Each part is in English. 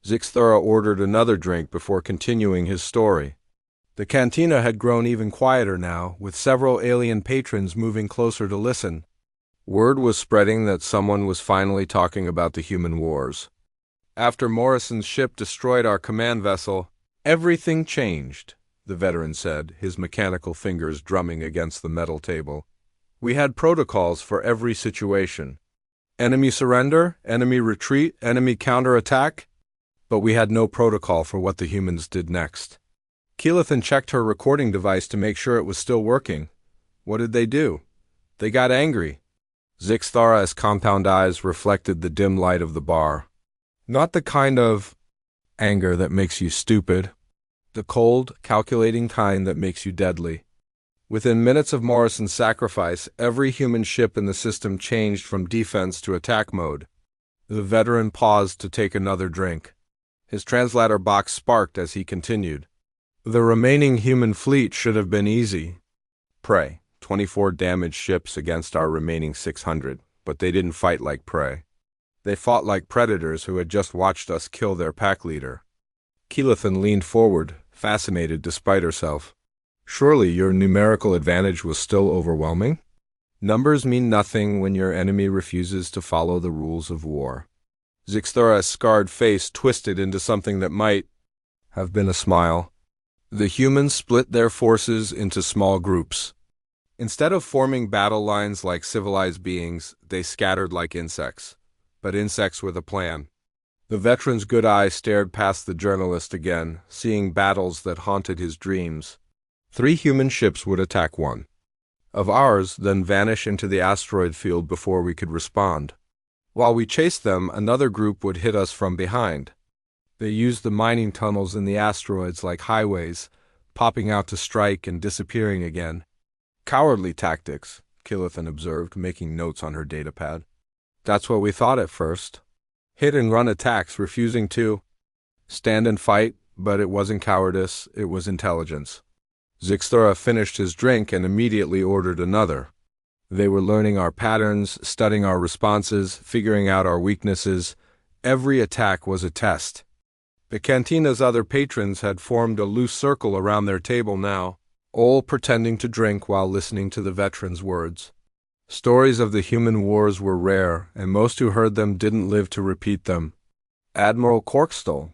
Zixthara ordered another drink before continuing his story. The cantina had grown even quieter now, with several alien patrons moving closer to listen. Word was spreading that someone was finally talking about the human wars. After Morrison's ship destroyed our command vessel, everything changed, the veteran said, his mechanical fingers drumming against the metal table. We had protocols for every situation. Enemy surrender, enemy retreat, enemy counterattack. But we had no protocol for what the humans did next. Keelathan checked her recording device to make sure it was still working. What did they do? They got angry. Zixthara's compound eyes reflected the dim light of the bar. Not the kind of anger that makes you stupid. The cold, calculating kind that makes you deadly. Within minutes of Morrison's sacrifice, every human ship in the system changed from defense to attack mode. The veteran paused to take another drink. His translator box sparked as he continued. The remaining human fleet should have been easy. Prey, 24 damaged ships against our remaining 600, but they didn't fight like prey. They fought like predators who had just watched us kill their pack leader. Keelathan leaned forward, fascinated despite herself. Surely your numerical advantage was still overwhelming? Numbers mean nothing when your enemy refuses to follow the rules of war. Zixthara's scarred face twisted into something that might have been a smile. The humans split their forces into small groups. Instead of forming battle lines like civilized beings, they scattered like insects. But insects with a plan. The veteran's good eye stared past the journalist again, seeing battles that haunted his dreams. 3 human ships would attack one of ours, then vanish into the asteroid field before we could respond. While we chased them, another group would hit us from behind. They used the mining tunnels in the asteroids like highways, popping out to strike and disappearing again. Cowardly tactics, Keelathan observed, making notes on her datapad. That's what we thought at first. Hit-and-run attacks, refusing to stand and fight, but it wasn't cowardice, it was intelligence. Zixthara finished his drink and immediately ordered another. They were learning our patterns, studying our responses, figuring out our weaknesses. Every attack was a test. The cantina's other patrons had formed a loose circle around their table now, all pretending to drink while listening to the veteran's words. Stories of the human wars were rare, and most who heard them didn't live to repeat them. Admiral Corkstall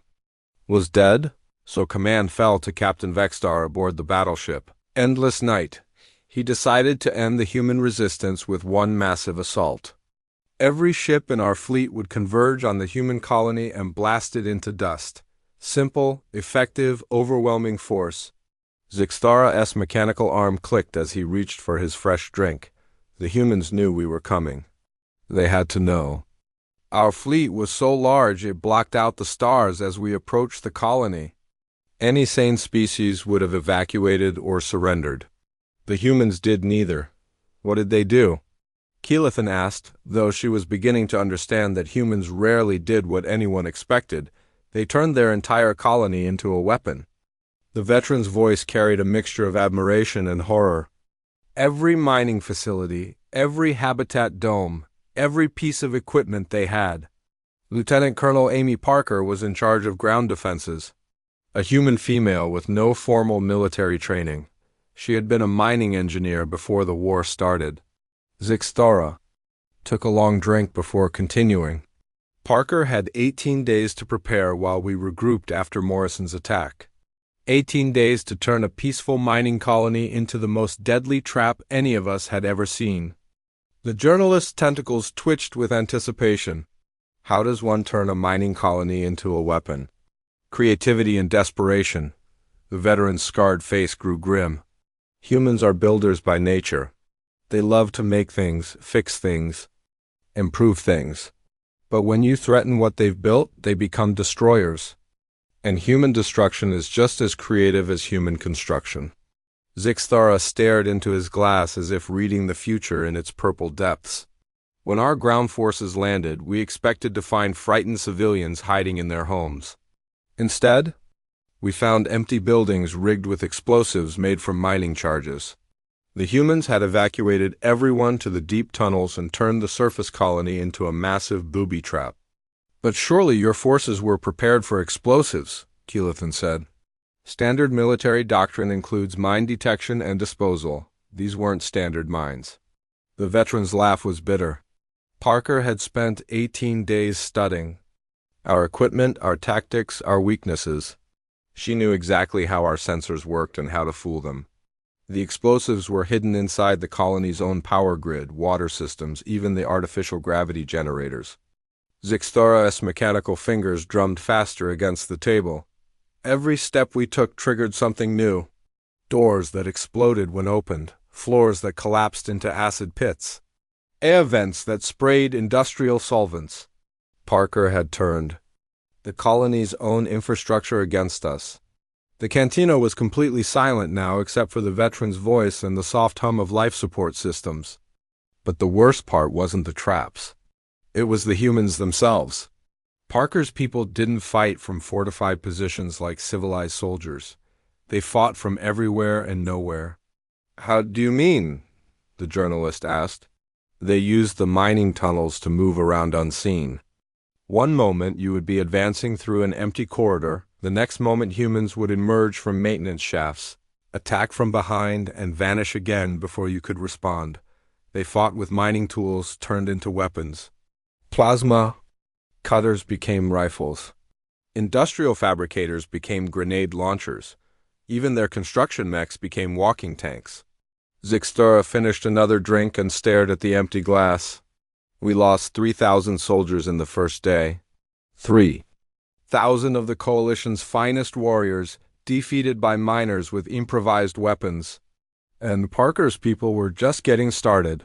was dead, so command fell to Captain Vexstar aboard the battleship. Endless night. He decided to end the human resistance with one massive assault. Every ship in our fleet would converge on the human colony and blast it into dust. Simple, effective, overwhelming force. Zixthara's mechanical arm clicked as he reached for his fresh drink. The humans knew we were coming. They had to know. Our fleet was so large it blocked out the stars as we approached the colony. Any sane species would have evacuated or surrendered. The humans did neither. What did they do? Keelathan asked, though she was beginning to understand that humans rarely did what anyone expected. They turned their entire colony into a weapon. The veteran's voice carried a mixture of admiration and horror. Every mining facility, every habitat dome, every piece of equipment they had. Lieutenant Colonel Amy Parker was in charge of ground defenses. A human female with no formal military training. She had been a mining engineer before the war started. Zixthara took a long drink before continuing. Parker had 18 days to prepare while we regrouped after Morrison's attack. 18 days to turn a peaceful mining colony into the most deadly trap any of us had ever seen. The journalist's tentacles twitched with anticipation. How does one turn a mining colony into a weapon? Creativity and desperation. The veteran's scarred face grew grim. Humans are builders by nature. They love to make things, fix things, improve things. But when you threaten what they've built, they become destroyers. And human destruction is just as creative as human construction. Zixthara stared into his glass as if reading the future in its purple depths. When our ground forces landed, we expected to find frightened civilians hiding in their homes. Instead, we found empty buildings rigged with explosives made from mining charges. The humans had evacuated everyone to the deep tunnels and turned the surface colony into a massive booby trap. But surely your forces were prepared for explosives, Keelathan said. Standard military doctrine includes mine detection and disposal. These weren't standard mines. The veteran's laugh was bitter. Parker had spent 18 days studying our equipment, our tactics, our weaknesses. She knew exactly how our sensors worked and how to fool them. The explosives were hidden inside the colony's own power grid, water systems, even the artificial gravity generators. Zixthara's mechanical fingers drummed faster against the table. Every step we took triggered something new. Doors that exploded when opened, floors that collapsed into acid pits, air vents that sprayed industrial solvents. Parker had turned the colony's own infrastructure against us. The cantina was completely silent now except for the veteran's voice and the soft hum of life support systems. But the worst part wasn't the traps. It was the humans themselves. Parker's people didn't fight from fortified positions like civilized soldiers. They fought from everywhere and nowhere. How do you mean? The journalist asked. They used the mining tunnels to move around unseen. One moment you would be advancing through an empty corridor, the next moment humans would emerge from maintenance shafts, attack from behind, and vanish again before you could respond. They fought with mining tools turned into weapons. Plasma cutters became rifles. Industrial fabricators became grenade launchers. Even their construction mechs became walking tanks. Zixthara finished another drink and stared at the empty glass. We lost 3,000 soldiers in the first day. 3,000 of the Coalition's finest warriors, defeated by miners with improvised weapons. And Parker's people were just getting started.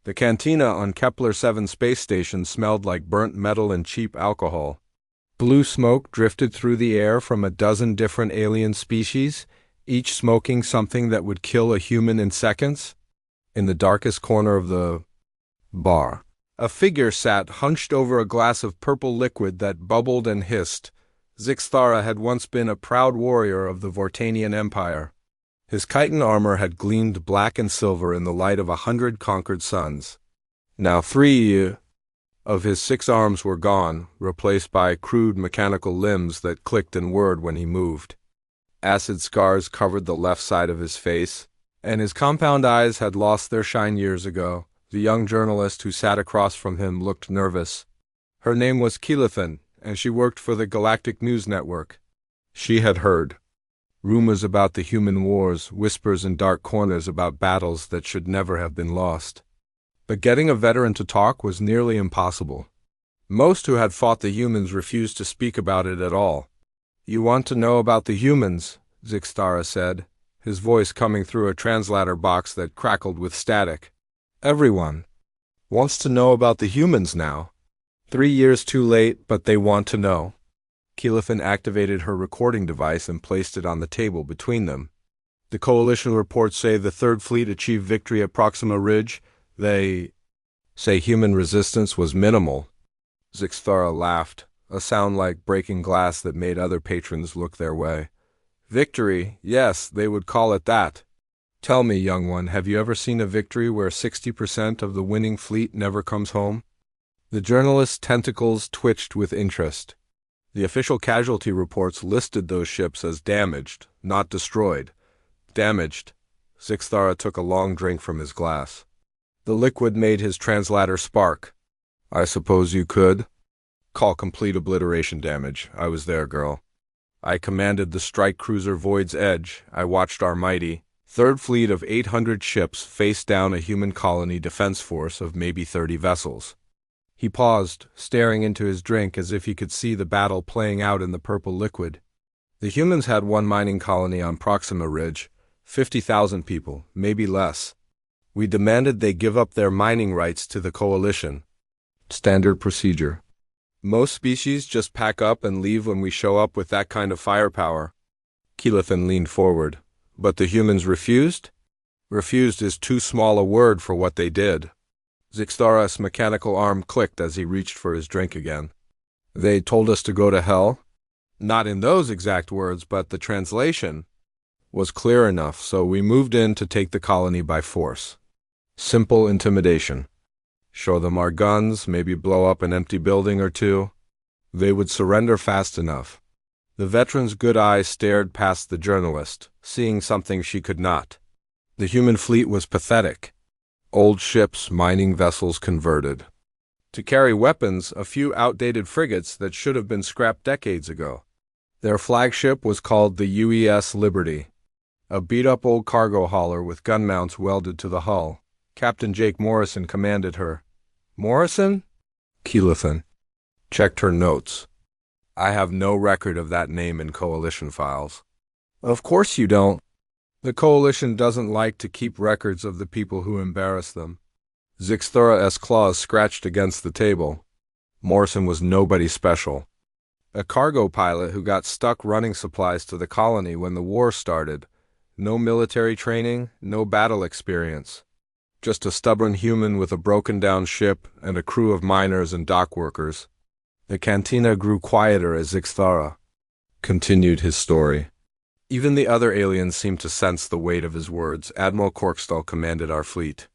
The cantina on Kepler 7 space station smelled like burnt metal and cheap alcohol. Blue smoke drifted through the air from a dozen different alien species, each smoking something that would kill a human in seconds. In the darkest corner of the bar, a figure sat hunched over a glass of purple liquid that bubbled and hissed. Zixthara had once been a proud warrior of the Vortanian Empire. His chitin armor had gleamed black and silver in the light of 100 conquered suns. Now 3 of his 6 arms were gone, replaced by crude mechanical limbs that clicked and whirred when he moved. Acid scars covered the left side of his face, and his compound eyes had lost their shine years ago. The young journalist who sat across from him looked nervous. Her name was Keelathan, and she worked for the Galactic News Network. She had heard rumors about the human wars, whispers in dark corners about battles that should never have been lost. But getting a veteran to talk was nearly impossible. Most who had fought the humans refused to speak about it at all. You want to know about the humans, Zixthara said, his voice coming through a translator box that crackled with static. Everyone wants to know about the humans now. 3 years too late, but they want to know. Keelathan activated her recording device and placed it on the table between them. The Coalition reports say the Third Fleet achieved victory at Proxima Ridge. They say human resistance was minimal. Zixthara laughed, a sound like breaking glass that made other patrons look their way. Victory, yes, they would call it that. Tell me, young one, have you ever seen a victory where 60% of the winning fleet never comes home? The journalist's tentacles twitched with interest. The official casualty reports listed those ships as damaged, not destroyed. Damaged. Zixthara took a long drink from his glass. The liquid made his translator spark. I suppose you could call complete obliteration damage. I was there, girl. I commanded the strike cruiser Void's Edge. I watched our mighty Third Fleet of 800 ships face down a human colony defense force of maybe 30 vessels. He paused, staring into his drink as if he could see the battle playing out in the purple liquid. The humans had one mining colony on Proxima Ridge, 50,000 people, maybe less. We demanded they give up their mining rights to the Coalition. Standard procedure. Most species just pack up and leave when we show up with that kind of firepower. Keelathan leaned forward. But the humans refused? Refused is too small a word for what they did. Zixthara's mechanical arm clicked as he reached for his drink again. They told us to go to hell? Not in those exact words, but the translation was clear enough, so we moved in to take the colony by force. Simple intimidation. Show them our guns, maybe blow up an empty building or two. They would surrender fast enough. The veteran's good eye stared past the journalist, seeing something she could not. The human fleet was pathetic. Old ships, mining vessels converted. To carry weapons, a few outdated frigates that should have been scrapped decades ago. Their flagship was called the UES Liberty, a beat-up old cargo hauler with gun mounts welded to the hull. Captain Jake Morrison commanded her. Morrison? Keelathan checked her notes. I have no record of that name in Coalition files. Of course you don't. The Coalition doesn't like to keep records of the people who embarrass them. Zixthura's claws scratched against the table. Morrison was nobody special. A cargo pilot who got stuck running supplies to the colony when the war started. No military training, no battle experience. Just a stubborn human with a broken-down ship and a crew of miners and dock workers. The cantina grew quieter as Zixthara continued his story. Even the other aliens seemed to sense the weight of his words. Admiral Corkstall commanded our fleet.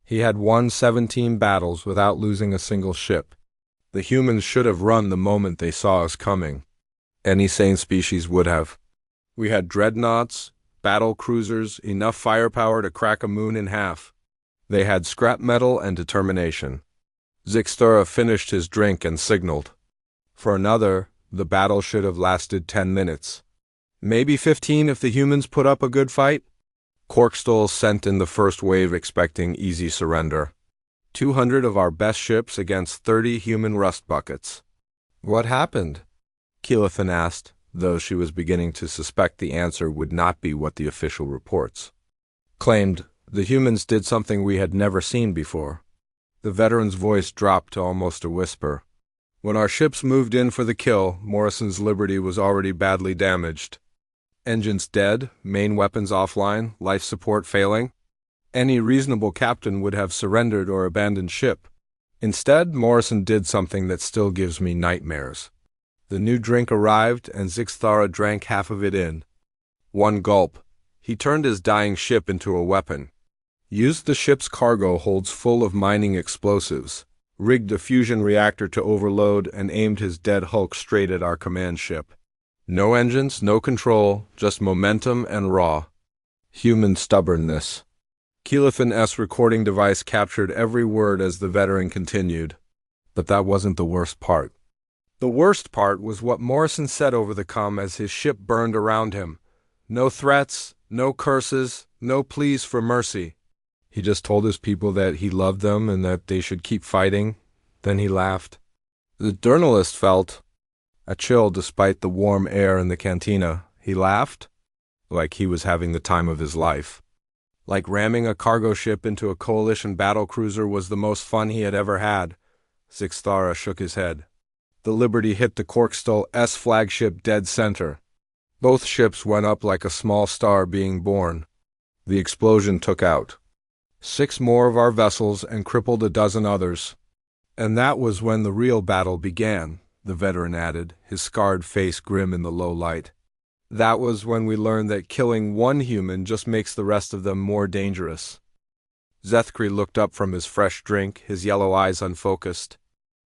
He had won 17 battles without losing a single ship. The humans should have run the moment they saw us coming. Any sane species would have. We had dreadnoughts, battle cruisers, enough firepower to crack a moon in half. They had scrap metal and determination. Zixthura finished his drink and signaled. For another, the battle should have lasted 10 minutes. Maybe 15 if the humans put up a good fight. Corkstall sent in the first wave expecting easy surrender. 200 of our best ships against 30 human rust buckets. What happened? Keelathan asked, though she was beginning to suspect the answer would not be what the official reports claimed. The humans did something we had never seen before. The veteran's voice dropped to almost a whisper. When our ships moved in for the kill, Morrison's Liberty was already badly damaged. Engines dead, main weapons offline, life support failing. Any reasonable captain would have surrendered or abandoned ship. Instead, Morrison did something that still gives me nightmares. The new drink arrived, and Zixthara drank half of it in. One gulp. He turned his dying ship into a weapon. Used the ship's cargo holds full of mining explosives, rigged a fusion reactor to overload, and aimed his dead hulk straight at our command ship. No engines, no control, just momentum and raw. Human stubbornness. Keelathan's recording device captured every word as the veteran continued. But that wasn't the worst part. The worst part was what Morrison said over the comm as his ship burned around him. No threats, no curses, no pleas for mercy. He just told his people that he loved them and that they should keep fighting. Then he laughed. The journalist felt a chill despite the warm air in the cantina. He laughed like he was having the time of his life. Like ramming a cargo ship into a coalition battlecruiser was the most fun he had ever had. Zixthara shook his head. The Liberty hit the Corkstall's flagship dead center. Both ships went up like a small star being born. The explosion took out 6 more of our vessels and crippled a dozen others. And that was when the real battle began, the veteran added, his scarred face grim in the low light. That was when we learned that killing one human just makes the rest of them more dangerous. Zethkri looked up from his fresh drink, his yellow eyes unfocused.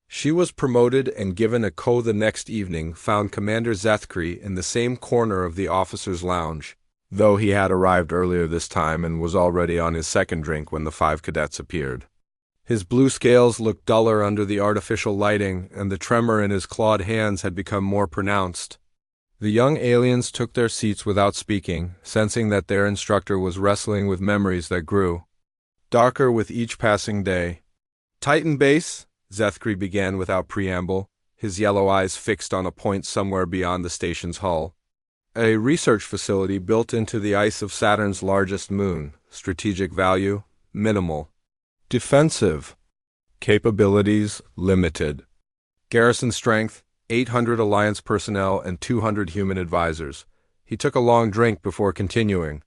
She was promoted and given a co the next evening, found Commander Zethkri in the same corner of the officers' lounge, though he had arrived earlier this time and was already on his second drink when the 5 cadets appeared. His blue scales looked duller under the artificial lighting, and the tremor in his clawed hands had become more pronounced. The young aliens took their seats without speaking, sensing that their instructor was wrestling with memories that grew darker with each passing day. Titan Base, Zethkri began without preamble, his yellow eyes fixed on a point somewhere beyond the station's hull. A research facility built into the ice of Saturn's largest moon. Strategic value, minimal. Defensive. Capabilities, limited. Garrison strength, 800 Alliance personnel and 200 human advisors. He took a long drink before continuing.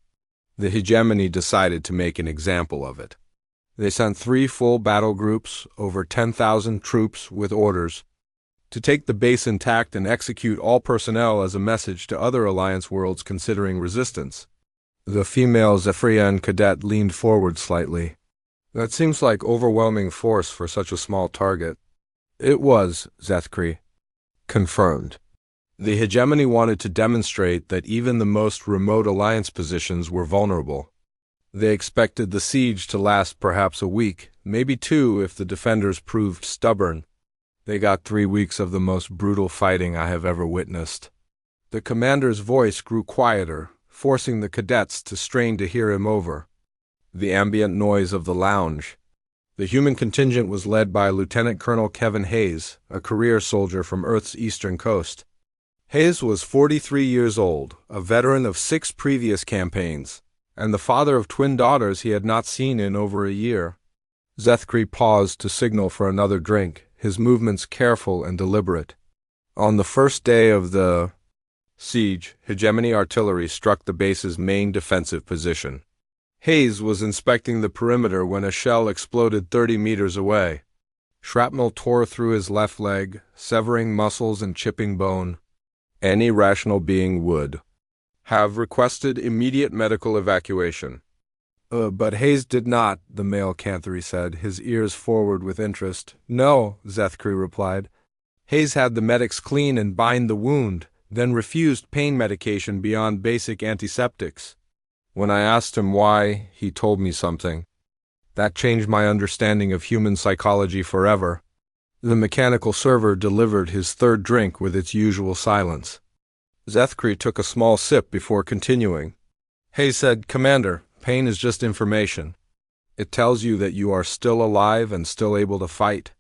The hegemony decided to make an example of it. They sent 3 full battle groups, over 10,000 troops with orders to take the base intact and execute all personnel as a message to other Alliance worlds considering resistance. The female Zephyrian cadet leaned forward slightly. That seems like overwhelming force for such a small target. It was, Zethkri Confirmed. The hegemony wanted to demonstrate that even the most remote alliance positions were vulnerable. They expected the siege to last perhaps a week, maybe two if the defenders proved stubborn. They got 3 weeks of the most brutal fighting I have ever witnessed. The commander's voice grew quieter, forcing the cadets to strain to hear him over the ambient noise of the lounge. The human contingent was led by Lieutenant Colonel Kevin Hayes, a career soldier from Earth's eastern coast. Hayes was 43 years old, a veteran of 6 previous campaigns, and the father of twin daughters he had not seen in over a year. Zethkri paused to signal for another drink, his movements careful and deliberate. On the first day of the siege, hegemony artillery struck the base's main defensive position. Hayes was inspecting the perimeter when a shell exploded 30 meters away. Shrapnel tore through his left leg, severing muscles and chipping bone. Any rational being would have requested immediate medical evacuation. But Hayes did not, the male Canthery said, his ears forward with interest. No, Zethkri replied. Hayes had the medics clean and bind the wound, then refused pain medication beyond basic antiseptics. When I asked him why, he told me something. That changed my understanding of human psychology forever. The mechanical server delivered his third drink with its usual silence. Zethkri took a small sip before continuing. Hayes said, Commander, pain is just information. It tells you that you are still alive and still able to fight.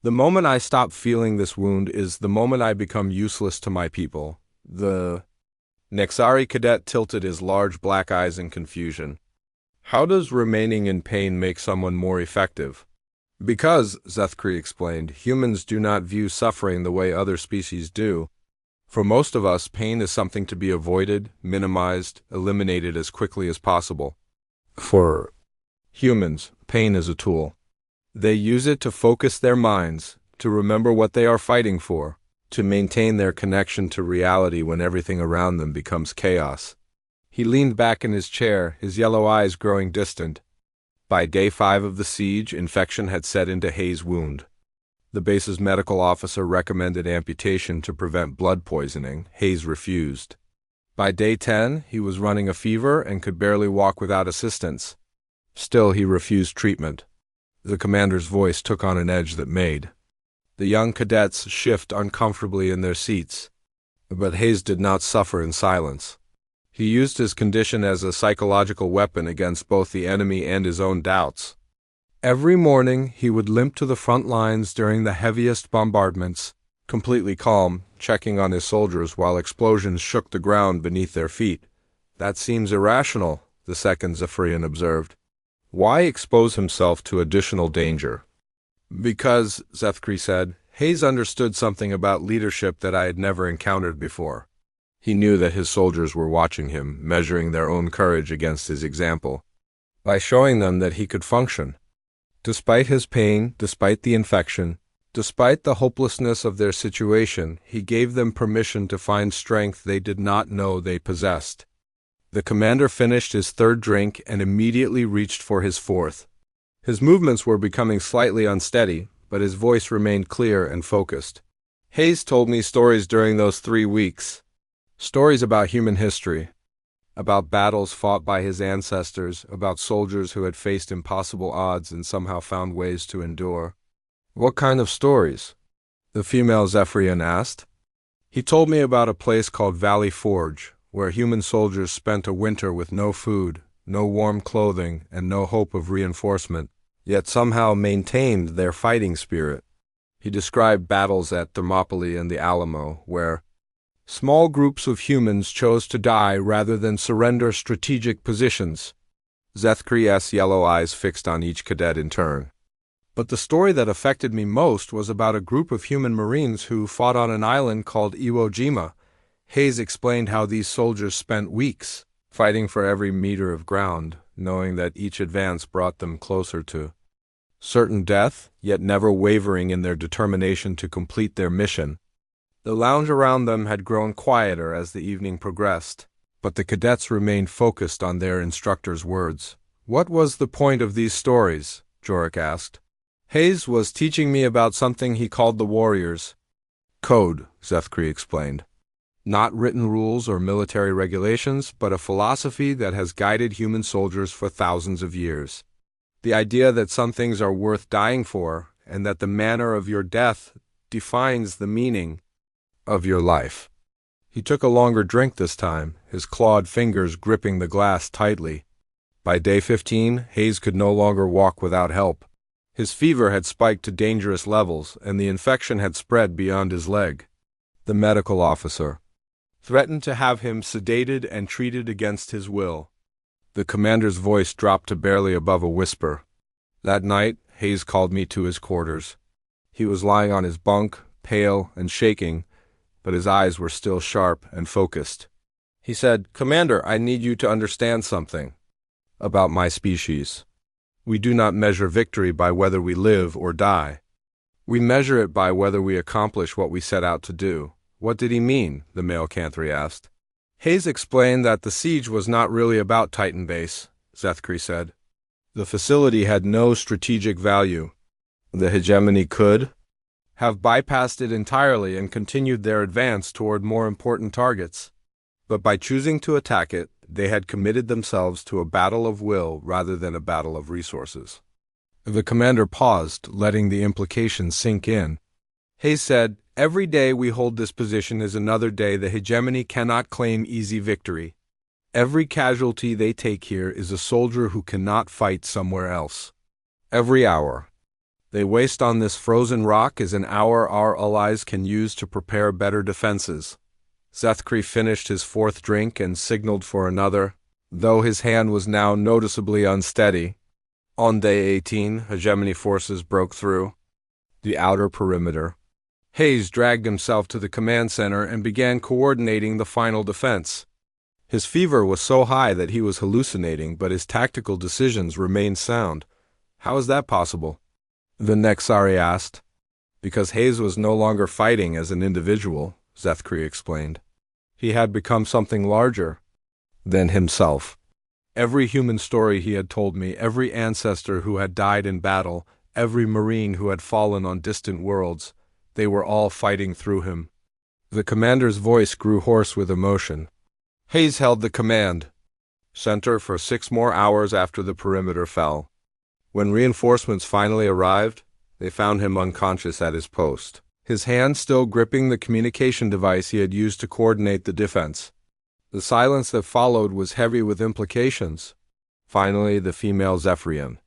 The moment I stop feeling this wound is the moment I become useless to my people. The Nexari cadet tilted his large black eyes in confusion. How does remaining in pain make someone more effective? Because, Zethkri explained, humans do not view suffering the way other species do. For most of us, pain is something to be avoided, minimized, eliminated as quickly as possible. For humans, pain is a tool. They use it to focus their minds, to remember what they are fighting for, to maintain their connection to reality when everything around them becomes chaos. He leaned back in his chair, his yellow eyes growing distant. By day 5 of the siege, infection had set into Hayes' wound. The base's medical officer recommended amputation to prevent blood poisoning. Hayes refused. By day 10, he was running a fever and could barely walk without assistance. Still, he refused treatment. The commander's voice took on an edge that made the young cadets shift uncomfortably in their seats. But Hayes did not suffer in silence. He used his condition as a psychological weapon against both the enemy and his own doubts. Every morning, he would limp to the front lines during the heaviest bombardments, completely calm, checking on his soldiers while explosions shook the ground beneath their feet. That seems irrational, the second Zephyrian observed. Why expose himself to additional danger? Because, Zethkri said, Hayes understood something about leadership that I had never encountered before. He knew that his soldiers were watching him, measuring their own courage against his example, by showing them that he could function. Despite his pain, despite the infection, despite the hopelessness of their situation, he gave them permission to find strength they did not know they possessed. The commander finished his third drink and immediately reached for his fourth. His movements were becoming slightly unsteady, but his voice remained clear and focused. Hayes told me stories during those 3 weeks. Stories about human history, about battles fought by his ancestors, about soldiers who had faced impossible odds and somehow found ways to endure. What kind of stories? The female Zephyrian asked. He told me about a place called Valley Forge, where human soldiers spent a winter with no food, no warm clothing, and no hope of reinforcement, yet somehow maintained their fighting spirit. He described battles at Thermopylae and the Alamo, where small groups of humans chose to die rather than surrender strategic positions. Zethkri's yellow eyes fixed on each cadet in turn. But the story that affected me most was about a group of human Marines who fought on an island called Iwo Jima. Hayes explained how these soldiers spent weeks fighting for every meter of ground, knowing that each advance brought them closer to certain death, yet never wavering in their determination to complete their mission. The lounge around them had grown quieter as the evening progressed, but the cadets remained focused on their instructor's words. What was the point of these stories? Jorik asked. Hayes was teaching me about something he called the warriors. Code, Zethkri explained. Not written rules or military regulations, but a philosophy that has guided human soldiers for thousands of years. The idea that some things are worth dying for, and that the manner of your death defines the meaning of your life. He took a longer drink this time, his clawed fingers gripping the glass tightly. By day 15, Hayes could no longer walk without help. His fever had spiked to dangerous levels, and the infection had spread beyond his leg. The medical officer threatened to have him sedated and treated against his will. The commander's voice dropped to barely above a whisper. That night, Hayes called me to his quarters. He was lying on his bunk, pale and shaking, but his eyes were still sharp and focused. He said, "Commander, I need you to understand something about my species. We do not measure victory by whether we live or die. We measure it by whether we accomplish what we set out to do." What did he mean? The male Canthri asked. Hayes explained that the siege was not really about Titan Base, Zethkri said. The facility had no strategic value. The hegemony could have bypassed it entirely and continued their advance toward more important targets. But by choosing to attack it, they had committed themselves to a battle of will rather than a battle of resources. The commander paused, letting the implications sink in. Hayes said, "Every day we hold this position is another day the hegemony cannot claim easy victory. Every casualty they take here is a soldier who cannot fight somewhere else. Every hour they waste on this frozen rock is an hour our allies can use to prepare better defenses." Zethkri finished his fourth drink and signaled for another, though his hand was now noticeably unsteady. On day 18, hegemony forces broke through the outer perimeter. Hayes dragged himself to the command center and began coordinating the final defense. His fever was so high that he was hallucinating, but his tactical decisions remained sound. How is that possible? The Nexari asked. Because Hayes was no longer fighting as an individual, Zethkri explained. He had become something larger than himself. Every human story he had told me, every ancestor who had died in battle, every marine who had fallen on distant worlds, they were all fighting through him. The commander's voice grew hoarse with emotion. Hayes held the command center for 6 more hours after the perimeter fell. When reinforcements finally arrived, they found him unconscious at his post, his hand still gripping the communication device he had used to coordinate the defense. The silence that followed was heavy with implications. Finally, the female Zephyrian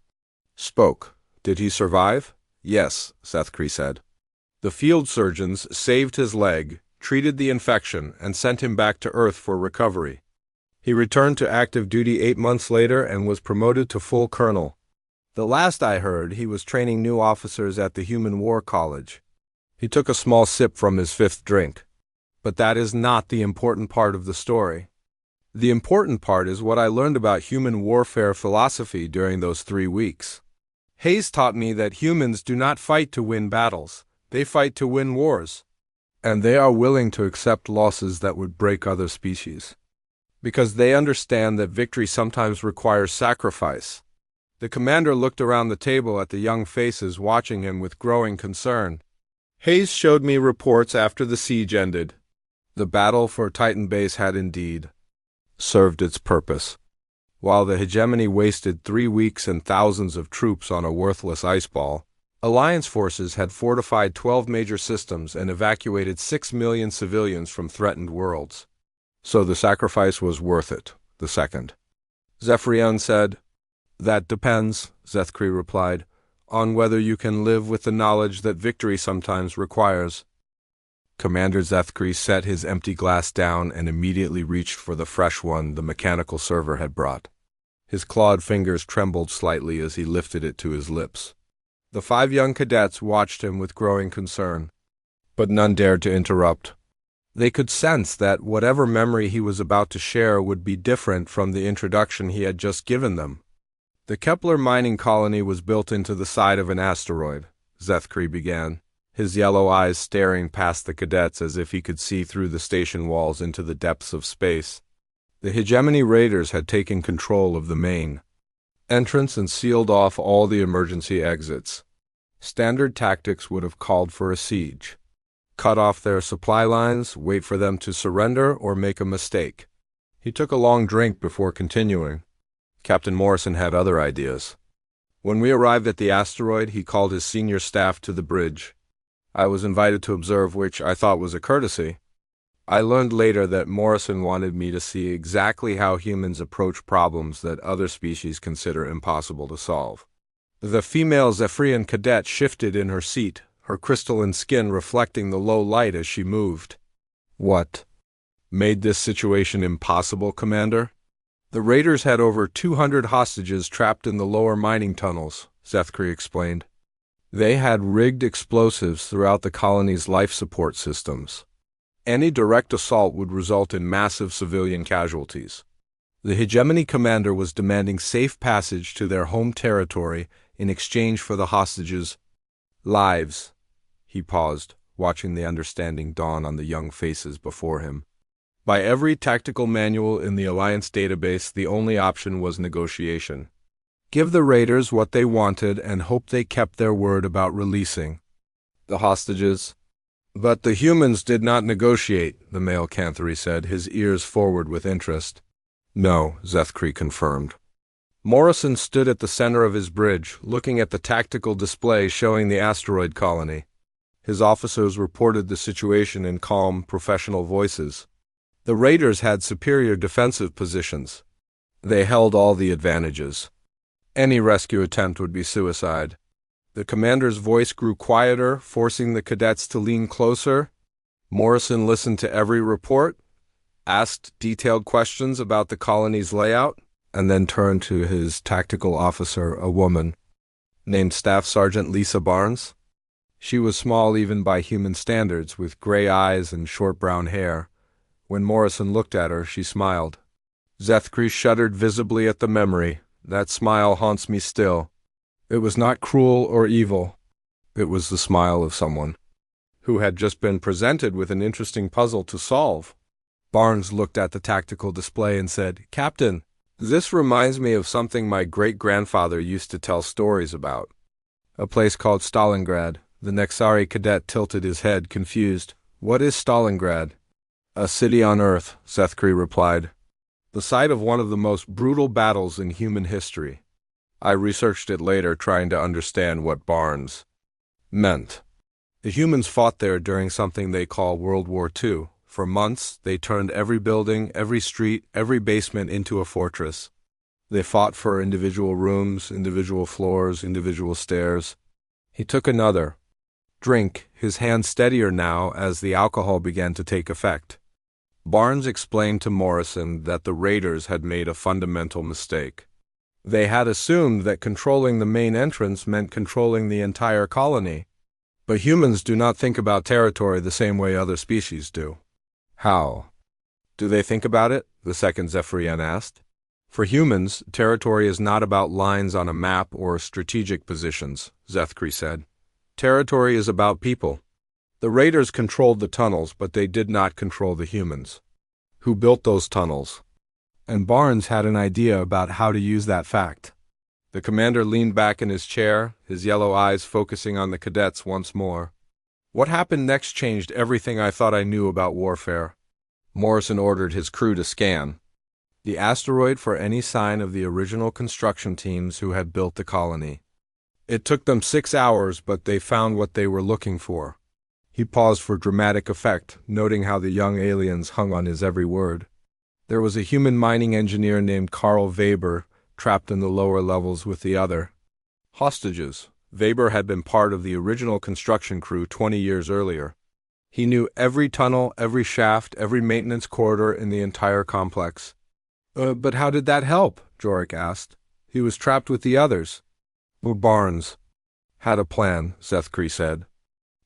spoke. "Did he survive?" "Yes," Zethkri said. The field surgeons saved his leg, treated the infection, and sent him back to Earth for recovery. He returned to active duty 8 months later and was promoted to full colonel. The last I heard, he was training new officers at the Human War College. He took a small sip from his 5th drink. But that is not the important part of the story. The important part is what I learned about human warfare philosophy during those 3 weeks. Hayes taught me that humans do not fight to win battles. They fight to win wars. And they are willing to accept losses that would break other species. Because they understand that victory sometimes requires sacrifice. The commander looked around the table at the young faces watching him with growing concern. Hayes showed me reports after the siege ended. The battle for Titan Base had indeed served its purpose. While the hegemony wasted 3 weeks and thousands of troops on a worthless ice ball, Alliance forces had fortified 12 major systems and evacuated 6 million civilians from threatened worlds. So the sacrifice was worth it, the second. Zephyrian said, "That depends," Zethkri replied, "on whether you can live with the knowledge that victory sometimes requires." Commander Zethkri set his empty glass down and immediately reached for the fresh one the mechanical server had brought. His clawed fingers trembled slightly as he lifted it to his lips. The 5 young cadets watched him with growing concern, but none dared to interrupt. They could sense that whatever memory he was about to share would be different from the introduction he had just given them. The Kepler mining colony was built into the side of an asteroid, Zethkri began, his yellow eyes staring past the cadets as if he could see through the station walls into the depths of space. The hegemony raiders had taken control of the main entrance and sealed off all the emergency exits. Standard tactics would have called for a siege. Cut off their supply lines, wait for them to surrender, or make a mistake. He took a long drink before continuing. Captain Morrison had other ideas. When we arrived at the asteroid, he called his senior staff to the bridge. I was invited to observe, which I thought was a courtesy. I learned later that Morrison wanted me to see exactly how humans approach problems that other species consider impossible to solve. The female Zephyrian cadet shifted in her seat, her crystalline skin reflecting the low light as she moved. What made this situation impossible, Commander? The raiders had over 200 hostages trapped in the lower mining tunnels, Zethkri explained. They had rigged explosives throughout the colony's life support systems. Any direct assault would result in massive civilian casualties. The hegemony commander was demanding safe passage to their home territory in exchange for the hostages' lives. He paused, watching the understanding dawn on the young faces before him. By every tactical manual in the Alliance database, the only option was negotiation. Give the raiders what they wanted and hope they kept their word about releasing the hostages. But the humans did not negotiate, the male Canthery said, his ears forward with interest. No, Zethkri confirmed. Morrison stood at the center of his bridge, looking at the tactical display showing the asteroid colony. His officers reported the situation in calm, professional voices. The raiders had superior defensive positions. They held all the advantages. Any rescue attempt would be suicide. The commander's voice grew quieter, forcing the cadets to lean closer. Morrison listened to every report, asked detailed questions about the colony's layout, and then turned to his tactical officer, a woman, named Staff Sergeant Lisa Barnes. She was small even by human standards, with gray eyes and short brown hair. When Morrison looked at her, she smiled. Zethkri shuddered visibly at the memory. That smile haunts me still. It was not cruel or evil. It was the smile of someone who had just been presented with an interesting puzzle to solve. Barnes looked at the tactical display and said, "Captain, this reminds me of something my great-grandfather used to tell stories about. A place called Stalingrad." The Nexari cadet tilted his head, confused. "What is Stalingrad?" "A city on Earth," Zethkri replied. "The site of one of the most brutal battles in human history." I researched it later, trying to understand what Barnes meant. The humans fought there during something they call World War II. For months, they turned every building, every street, every basement into a fortress. They fought for individual rooms, individual floors, individual stairs. He took another drink, his hand steadier now as the alcohol began to take effect. Barnes explained to Morrison that the raiders had made a fundamental mistake. They had assumed that controlling the main entrance meant controlling the entire colony. But humans do not think about territory the same way other species do. How do they think about it? The second Zephyrian asked. For humans, territory is not about lines on a map or strategic positions, Zethkri said. Territory is about people. The raiders controlled the tunnels, but they did not control the humans. Who built those tunnels? And Barnes had an idea about how to use that fact. The commander leaned back in his chair, his yellow eyes focusing on the cadets once more. What happened next changed everything I thought I knew about warfare. Morrison ordered his crew to scan the asteroid for any sign of the original construction teams who had built the colony. It took them 6 hours, but they found what they were looking for. He paused for dramatic effect, noting how the young aliens hung on his every word. There was a human mining engineer named Carl Weber, trapped in the lower levels with the other hostages. Weber had been part of the original construction crew 20 years earlier. He knew every tunnel, every shaft, every maintenance corridor in the entire complex. But how did that help? Jorik asked. He was trapped with the others. Barnes had a plan, Zethkri said.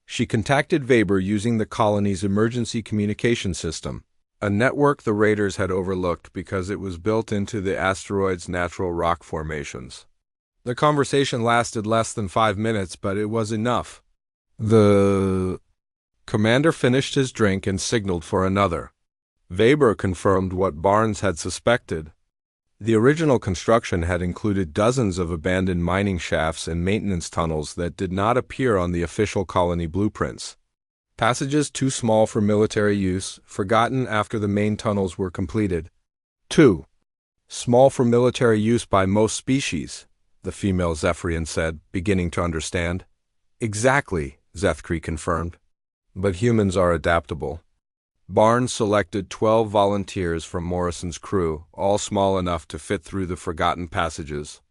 She contacted Weber using the colony's emergency communication system, a network the raiders had overlooked because it was built into the asteroid's natural rock formations. The conversation lasted less than 5 minutes, but it was enough. The commander finished his drink and signaled for another. Weber confirmed what Barnes had suspected. The original construction had included dozens of abandoned mining shafts and maintenance tunnels that did not appear on the official colony blueprints. Passages too small for military use, forgotten after the main tunnels were completed. 2. Small for military use by most species, the female Zephyrian said, beginning to understand. Exactly, Zethkri confirmed. But humans are adaptable. Barnes selected 12 volunteers from Morrison's crew, all small enough to fit through the forgotten passages.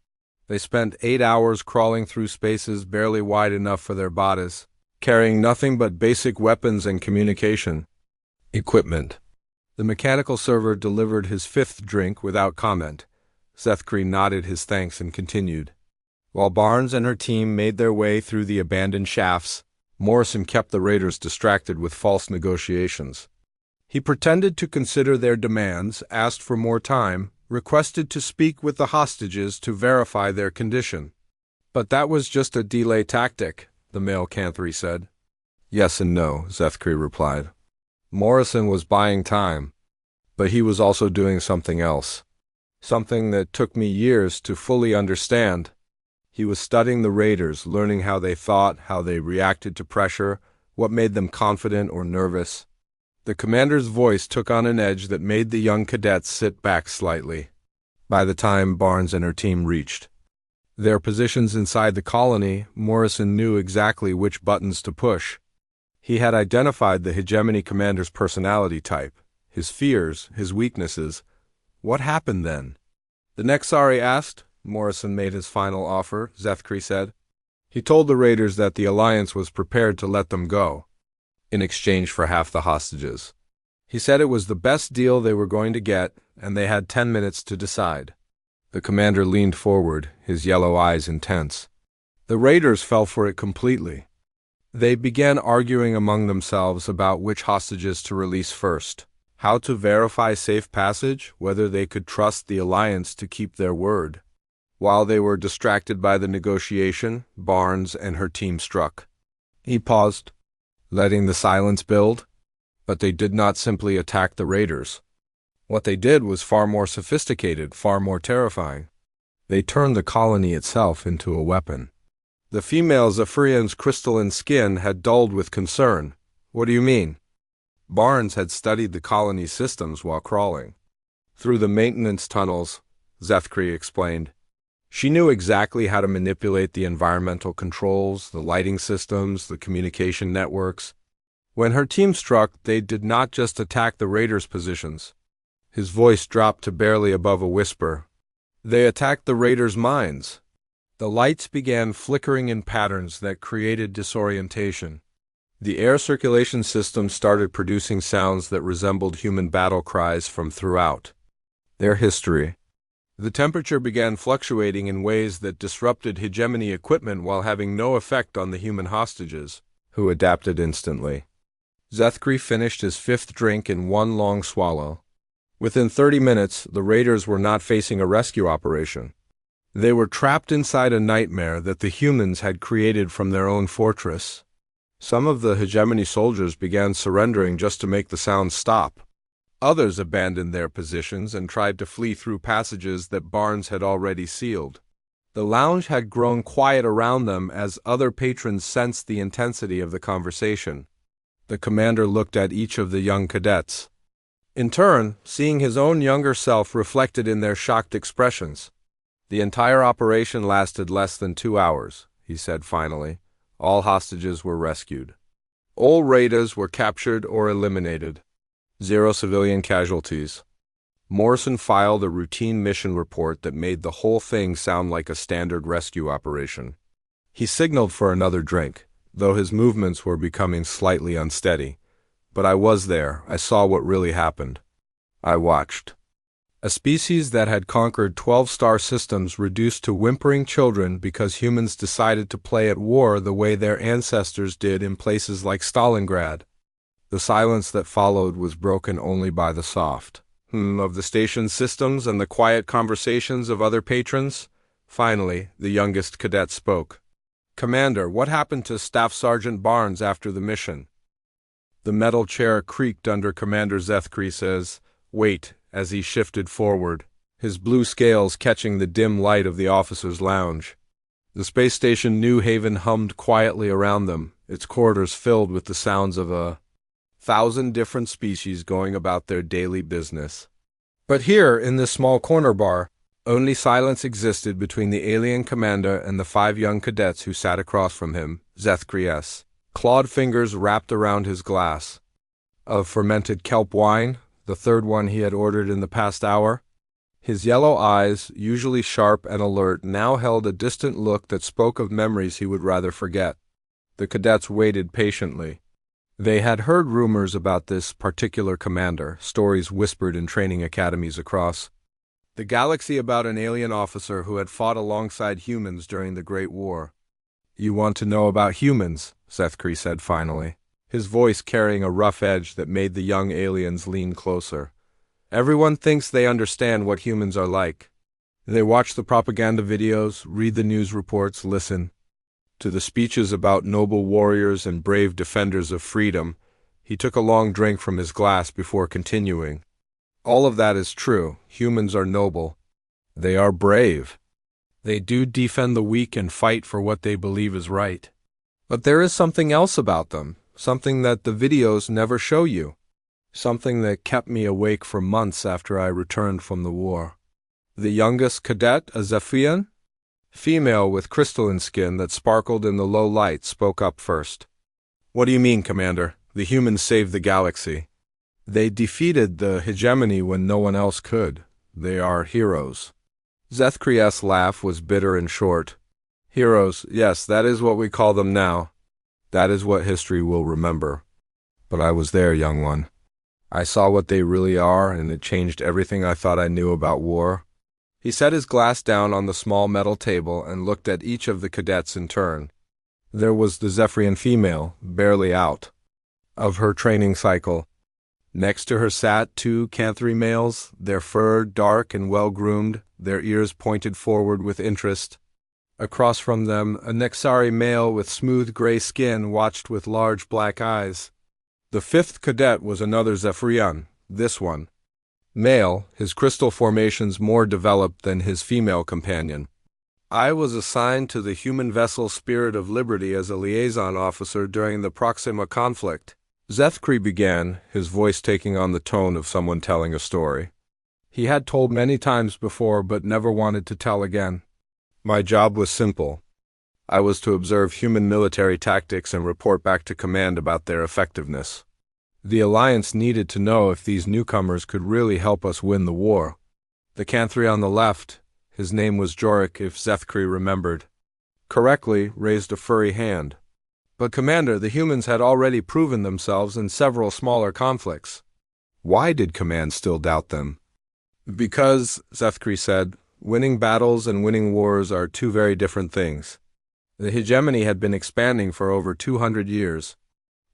They spent 8 hours crawling through spaces barely wide enough for their bodies, carrying nothing but basic weapons and communication equipment. The mechanical server delivered his 5th drink without comment. Zethkri nodded his thanks and continued. While Barnes and her team made their way through the abandoned shafts, Morrison kept the raiders distracted with false negotiations. He pretended to consider their demands, asked for more time, requested to speak with the hostages to verify their condition. But that was just a delay tactic, the male Canthri said. Yes and no, Zethkri replied. Morrison was buying time, but he was also doing something else. Something that took me years to fully understand. He was studying the raiders, learning how they thought, how they reacted to pressure, what made them confident or nervous. The commander's voice took on an edge that made the young cadets sit back slightly. By the time Barnes and her team reached their positions inside the colony, Morrison knew exactly which buttons to push. He had identified the hegemony commander's personality type, his fears, his weaknesses. What happened then? The Nexari asked. Morrison made his final offer, Zethkri said. He told the raiders that the Alliance was prepared to let them go, in exchange for half the hostages. He said it was the best deal they were going to get, and they had 10 minutes to decide. The commander leaned forward, his yellow eyes intense. The raiders fell for it completely. They began arguing among themselves about which hostages to release first, how to verify safe passage, whether they could trust the Alliance to keep their word. While they were distracted by the negotiation, Barnes and her team struck. He paused, letting the silence build, but they did not simply attack the raiders. What they did was far more sophisticated, far more terrifying. They turned the colony itself into a weapon. The female Zephyrian's crystalline skin had dulled with concern. What do you mean? Barnes had studied the colony's systems while crawling through the maintenance tunnels, Zethkri explained. She knew exactly how to manipulate the environmental controls, the lighting systems, the communication networks. When her team struck, they did not just attack the raiders' positions. His voice dropped to barely above a whisper. They attacked the raiders' minds. The lights began flickering in patterns that created disorientation. The air circulation system started producing sounds that resembled human battle cries from throughout their history. The temperature began fluctuating in ways that disrupted hegemony equipment while having no effect on the human hostages, who adapted instantly. Zethkri finished his 5th drink in one long swallow. Within 30 minutes, the raiders were not facing a rescue operation. They were trapped inside a nightmare that the humans had created from their own fortress. Some of the hegemony soldiers began surrendering just to make the sound stop. Others abandoned their positions and tried to flee through passages that Barnes had already sealed. The lounge had grown quiet around them as other patrons sensed the intensity of the conversation. The commander looked at each of the young cadets, in turn, seeing his own younger self reflected in their shocked expressions. The entire operation lasted less than 2 hours, he said finally. All hostages were rescued. All raiders were captured or eliminated. 0 civilian casualties. Morrison filed a routine mission report that made the whole thing sound like a standard rescue operation. He signaled for another drink, though his movements were becoming slightly unsteady. But I was there. I saw what really happened. I watched. A species that had conquered 12 star systems reduced to whimpering children because humans decided to play at war the way their ancestors did in places like Stalingrad. The silence that followed was broken only by the soft of the station's systems and the quiet conversations of other patrons. Finally, the youngest cadet spoke. Commander, what happened to Staff Sergeant Barnes after the mission? The metal chair creaked under Commander Zethkri's weight as he shifted forward, his blue scales catching the dim light of the officers' lounge. The space station New Haven hummed quietly around them, its corridors filled with the sounds of 1,000 different species going about their daily business. But here, in this small corner bar, only silence existed between the alien commander and the 5 young cadets who sat across from him, Zethkri's clawed fingers wrapped around his glass of fermented kelp wine, the 3rd one he had ordered in the past hour. His yellow eyes, usually sharp and alert, now held a distant look that spoke of memories he would rather forget. The cadets waited patiently. They had heard rumors about this particular commander, stories whispered in training academies across the galaxy about an alien officer who had fought alongside humans during the Great War. "You want to know about humans," Zethkri said finally, his voice carrying a rough edge that made the young aliens lean closer. "Everyone thinks they understand what humans are like. They watch the propaganda videos, read the news reports, listen to the speeches about noble warriors and brave defenders of freedom." He took a long drink from his glass before continuing. "All of that is true. Humans are noble. They are brave. They do defend the weak and fight for what they believe is right. But there is something else about them, something that the videos never show you. Something that kept me awake for months after I returned from the war." The youngest cadet, a Zephian, female with crystalline skin that sparkled in the low light, spoke up first. "What do you mean, Commander? The humans saved the galaxy. They defeated the hegemony when no one else could. They are heroes." Zethkri's laugh was bitter and short. "Heroes, yes, that is what we call them now. That is what history will remember. But I was there, young one. I saw what they really are, and it changed everything I thought I knew about war." He set his glass down on the small metal table and looked at each of the cadets in turn. There was the Zephyrian female, barely out of her training cycle. Next to her sat 2 Canthri males, their fur dark and well-groomed, their ears pointed forward with interest. Across from them, a Nexari male with smooth gray skin watched with large black eyes. The 5th cadet was another Zephyrian, this one. Male, his crystal formations more developed than his female companion. "I was assigned to the human vessel Spirit of Liberty as a liaison officer during the Proxima conflict," Zethkri began, his voice taking on the tone of someone telling a story he had told many times before but never wanted to tell again. "My job was simple. I was to observe human military tactics and report back to command about their effectiveness. The Alliance needed to know if these newcomers could really help us win the war." The Canthri on the left, his name was Jorik if Zethkri remembered correctly, raised a furry hand. "But Commander, the humans had already proven themselves in several smaller conflicts." Why did command still doubt them? "Because," Zethkri said, "winning battles and winning wars are 2 very different things. The hegemony had been expanding for over 200 years.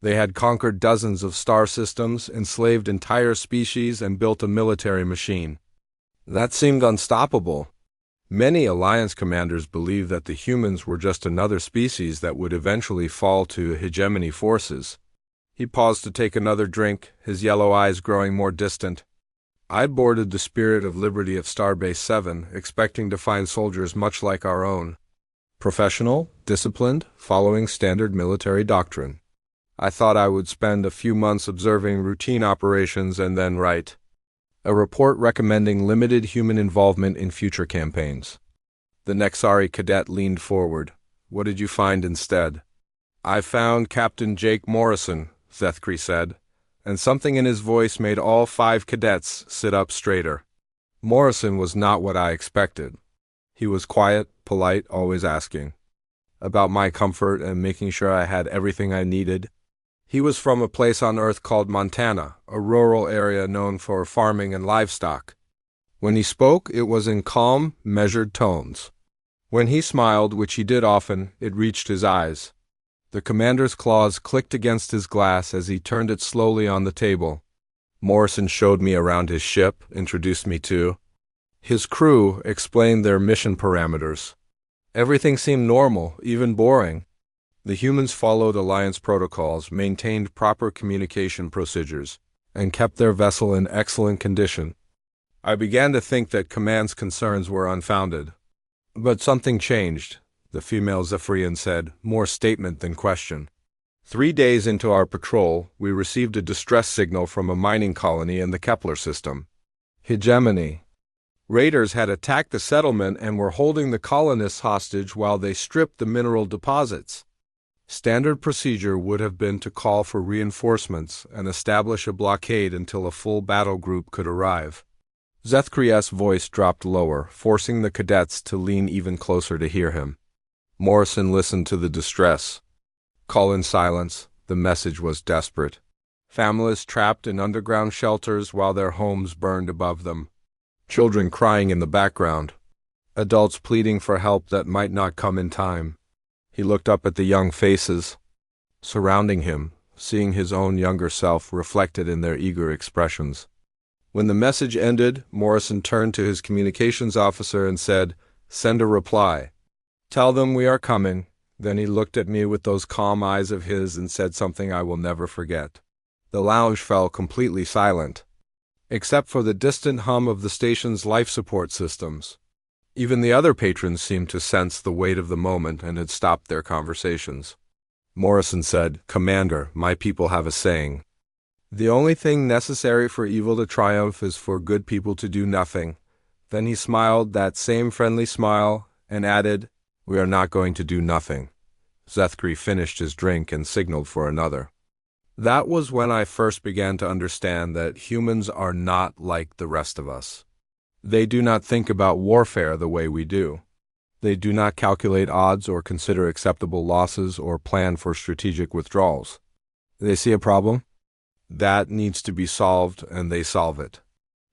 They had conquered dozens of star systems, enslaved entire species, and built a military machine. That seemed unstoppable. Many Alliance commanders believed that the humans were just another species that would eventually fall to hegemony forces." He paused to take another drink, his yellow eyes growing more distant. "I boarded the Spirit of Liberty at Starbase 7, expecting to find soldiers much like our own. Professional, disciplined, following standard military doctrine. I thought I would spend a few months observing routine operations and then write a report recommending limited human involvement in future campaigns." The Nexari cadet leaned forward. "What did you find instead?" "I found Captain Jake Morrison," Zethkri said, and something in his voice made all 5 cadets sit up straighter. Morrison was not what I expected. He was quiet, polite, always asking about my comfort and making sure I had everything I needed. He was from a place on Earth called Montana, a rural area known for farming and livestock. When he spoke, it was in calm, measured tones. When he smiled, which he did often, it reached his eyes. The commander's claws clicked against his glass as he turned it slowly on the table. Morrison showed me around his ship, introduced me to his crew, explained their mission parameters. Everything seemed normal, even boring. The humans followed Alliance protocols, maintained proper communication procedures, and kept their vessel in excellent condition. I began to think that command's concerns were unfounded. But something changed, the female Zephyrian said, more statement than question. 3 days into our patrol, we received a distress signal from a mining colony in the Kepler system. Hegemony. Raiders had attacked the settlement and were holding the colonists hostage while they stripped the mineral deposits. Standard procedure would have been to call for reinforcements and establish a blockade until a full battle group could arrive. Zethkri's voice dropped lower, forcing the cadets to lean even closer to hear him. Morrison listened to the distress. Call in silence. The message was desperate. Families trapped in underground shelters while their homes burned above them. Children crying in the background. Adults pleading for help that might not come in time. He looked up at the young faces surrounding him, seeing his own younger self reflected in their eager expressions. When the message ended, Morrison turned to his communications officer and said, "Send a reply. Tell them we are coming." Then he looked at me with those calm eyes of his and said something I will never forget. The lounge fell completely silent, except for the distant hum of the station's life support systems. Even the other patrons seemed to sense the weight of the moment and had stopped their conversations. Morrison said, "Commander, my people have a saying. The only thing necessary for evil to triumph is for good people to do nothing." Then he smiled that same friendly smile and added, "We are not going to do nothing." Zethkri finished his drink and signaled for another. That was when I first began to understand that humans are not like the rest of us. They do not think about warfare the way we do. They do not calculate odds or consider acceptable losses or plan for strategic withdrawals. They see a problem that needs to be solved, and they solve it.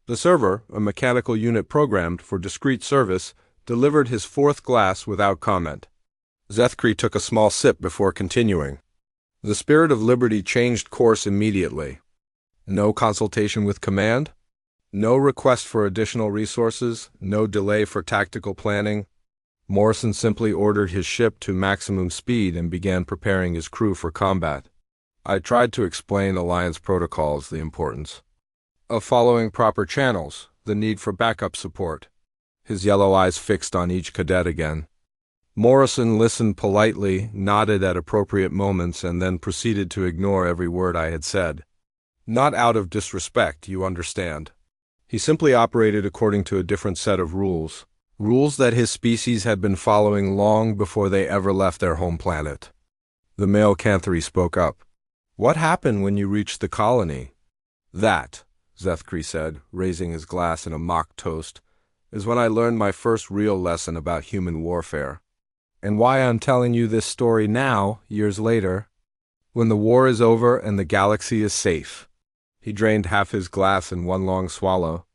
The server, a mechanical unit programmed for discrete service, delivered his fourth glass without comment. Zethkri took a small sip before continuing. The spirit of liberty changed course immediately. No consultation with command, no request for additional resources, no delay for tactical planning. Morrison simply ordered his ship to maximum speed and began preparing his crew for combat. I tried to explain Alliance protocols, the importance of following proper channels, the need for backup support. His yellow eyes fixed on each cadet again. Morrison listened politely, nodded at appropriate moments, and then proceeded to ignore every word I had said. Not out of disrespect, you understand. He simply operated according to a different set of rules. Rules that his species had been following long before they ever left their home planet. The male Canthery spoke up. "What happened when you reached the colony?" "That," Zethkri said, raising his glass in a mock toast, "is when I learned my first real lesson about human warfare. And why I'm telling you this story now, years later, when the war is over and the galaxy is safe." He drained half his glass in one long swallow.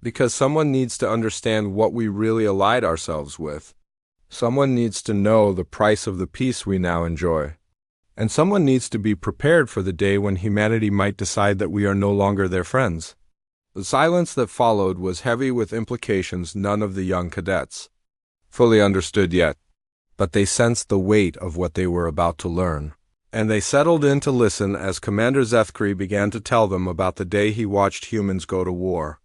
"Because someone needs to understand what we really allied ourselves with. Someone needs to know the price of the peace we now enjoy. And someone needs to be prepared for the day when humanity might decide that we are no longer their friends." The silence that followed was heavy with implications none of the young cadets fully understood yet, but they sensed the weight of what they were about to learn. And they settled in to listen as Commander Zethkri began to tell them about the day he watched humans go to war.